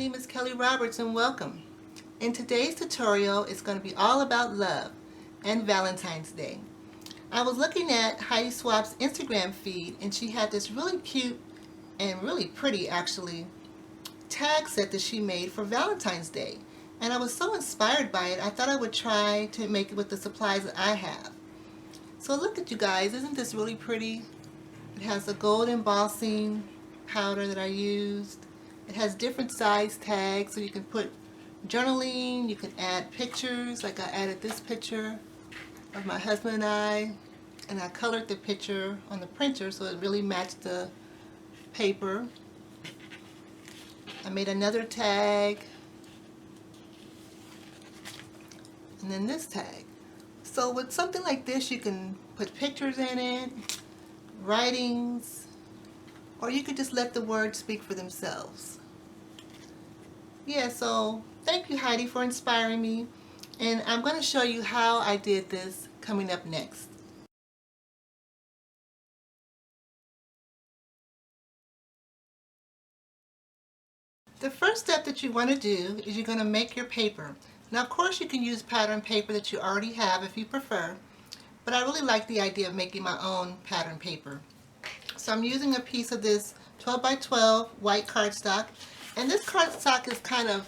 name is Kelly Roberts and welcome. In today's tutorial, it's going to be all about love and Valentine's Day. I was looking at Heidi Swapp's Instagram feed and she had this really cute and really pretty actually tag set that she made for Valentine's Day. And I was so inspired by it, I thought I would try to make it with the supplies that I have. So look at you guys, isn't this really pretty? It has a gold embossing powder that I used. It has different size tags so you can put journaling, you can add pictures, like I added this picture of my husband and I colored the picture on the printer so it really matched the paper. I made another tag and then this tag. So with something like this you can put pictures in it, writings, or you could just let the words speak for themselves. Yeah, so thank you Heidi for inspiring me, and I'm going to show you how I did this coming up next. The first step that you want to do is you're going to make your paper. Now of course you can use pattern paper that you already have if you prefer, but I really like the idea of making my own pattern paper. So I'm using a piece of this 12 by 12 white cardstock, and this cardstock is kind of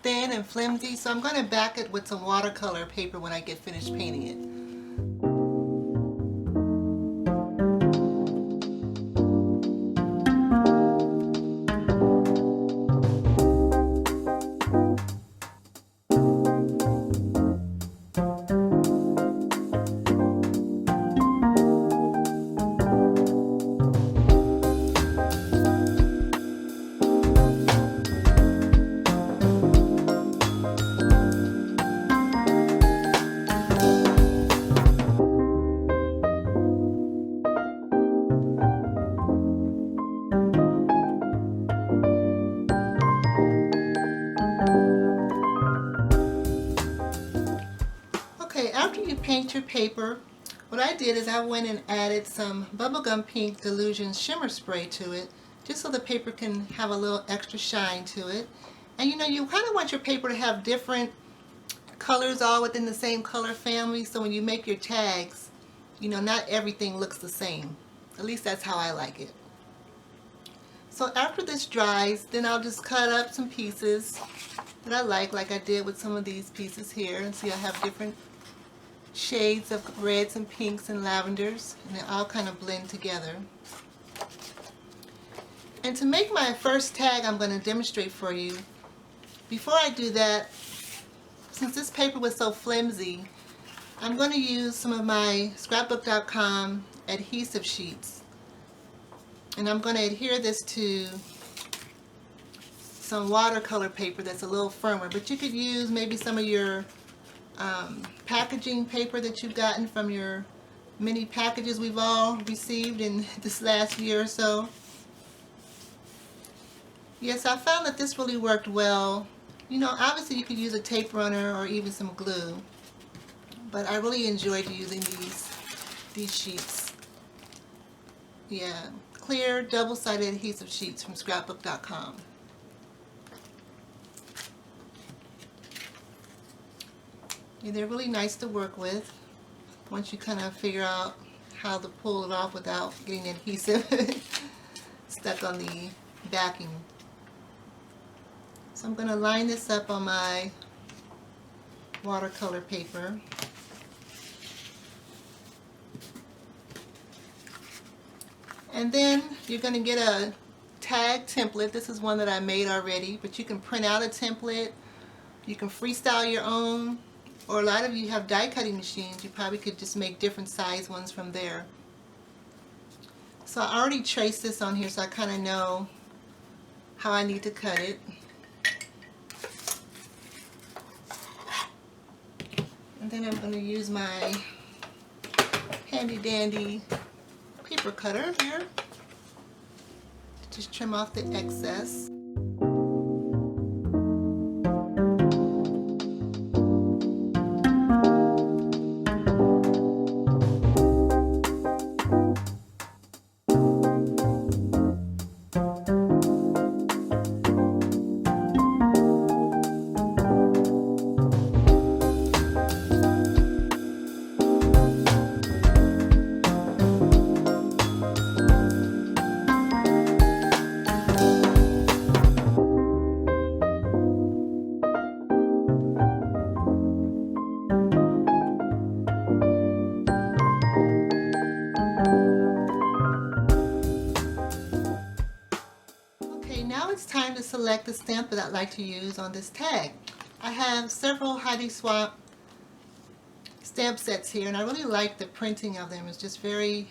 thin and flimsy, so I'm going to back it with some watercolor paper when I get finished painting it. After you paint your paper, what I did is I went and added some Bubblegum Pink Delusion shimmer spray to it, just so the paper can have a little extra shine to it. And you kind of want your paper to have different colors all within the same color family, so when you make your tags, not everything looks the same. At least that's how I like it. So after this dries, then I'll just cut up some pieces that I like I did with some of these pieces here. And see, I have different shades of reds and pinks and lavenders, and they all kind of blend together. And to make my first tag, I'm going to demonstrate for you. Before I do that, since this paper was so flimsy, I'm going to use some of my scrapbook.com adhesive sheets, and I'm going to adhere this to some watercolor paper that's a little firmer, but you could use maybe some of your packaging paper that you've gotten from your many packages we've all received in this last year or so. Yes, I found that this really worked well. Obviously you could use a tape runner or even some glue, but I really enjoyed using these sheets. Yeah, clear double-sided adhesive sheets from scrapbook.com. Yeah, they're really nice to work with once you kind of figure out how to pull it off without getting adhesive stuck on the backing. So I'm going to line this up on my watercolor paper. And then you're going to get a tag template. This is one that I made already, but you can print out a template. You can freestyle your own. Or a lot of you have die cutting machines, you probably could just make different size ones from there. So I already traced this on here, so I kind of know how I need to cut it. And then I'm going to use my handy dandy paper cutter here to just trim off the excess. time to select the stamp that I'd like to use on this tag. I have several Heidi Swapp stamp sets here, and I really like the printing of them. It's just very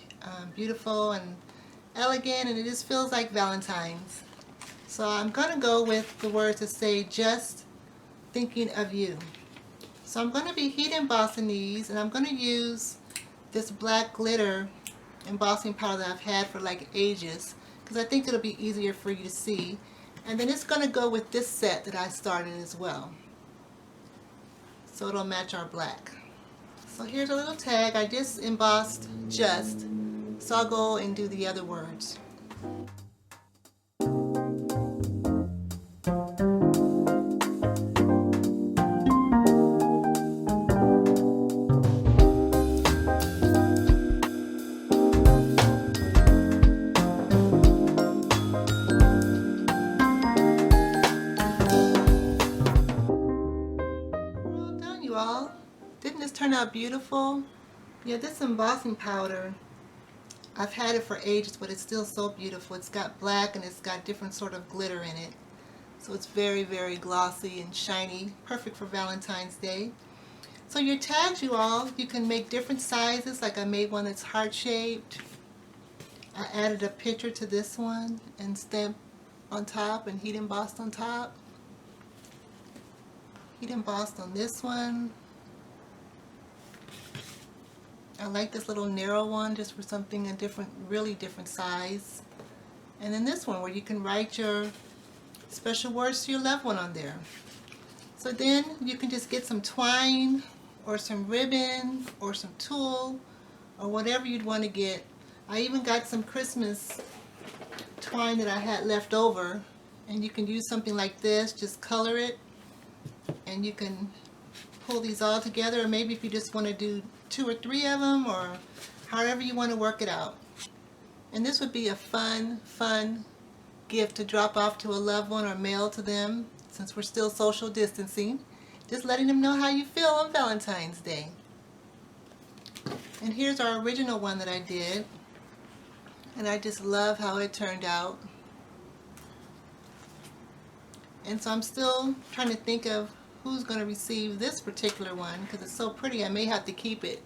beautiful and elegant, and it just feels like Valentine's. So I'm going to go with the words that say, just thinking of you. So I'm going to be heat embossing these, and I'm going to use this black glitter embossing powder that I've had for like ages, because I think it'll be easier for you to see. And then it's going to go with this set that I started as well, so it'll match our black. So here's a little tag. I just embossed just, so I'll go and do the other words. All. Didn't this turn out beautiful? Yeah, this embossing powder, I've had it for ages, but it's still so beautiful. It's got black and it's got different sort of glitter in it. So it's very, very glossy and shiny. Perfect for Valentine's Day. So your tags, you all, you can make different sizes. Like I made one that's heart-shaped. I added a picture to this one and stamped on top and heat embossed on top. Heat embossed on this one. I like this little narrow one just for something a different, really different size. And then this one where you can write your special words to your loved one on there. So then you can just get some twine or some ribbon or some tulle or whatever you'd want to get. I even got some Christmas twine that I had left over, and you can use something like this, just color it, and you can pull these all together, or maybe if you just want to do 2 or 3 of them, or however you want to work it out. And this would be a fun gift to drop off to a loved one or mail to them, since we're still social distancing. Just letting them know how you feel on Valentine's Day. And here's our original one that I did, and I just love how it turned out. And so I'm still trying to think of who's going to receive this particular one, because it's so pretty I may have to keep it.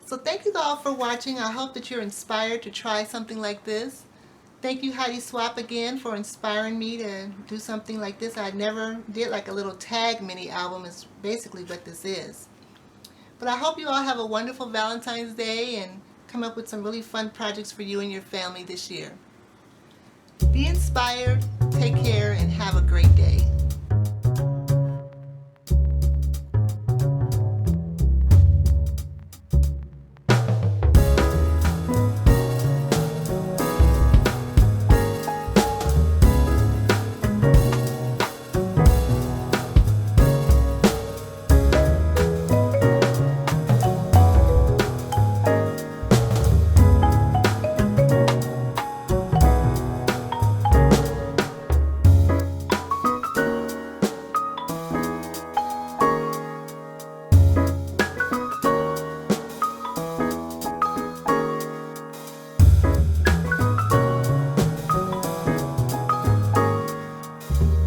So thank you all for watching. I hope that you're inspired to try something like this. Thank you, Heidi Swapp, again for inspiring me to do something like this. I never did like a little tag mini album, is basically what this is. But I hope you all have a wonderful Valentine's Day and come up with some really fun projects for you and your family this year. Be inspired.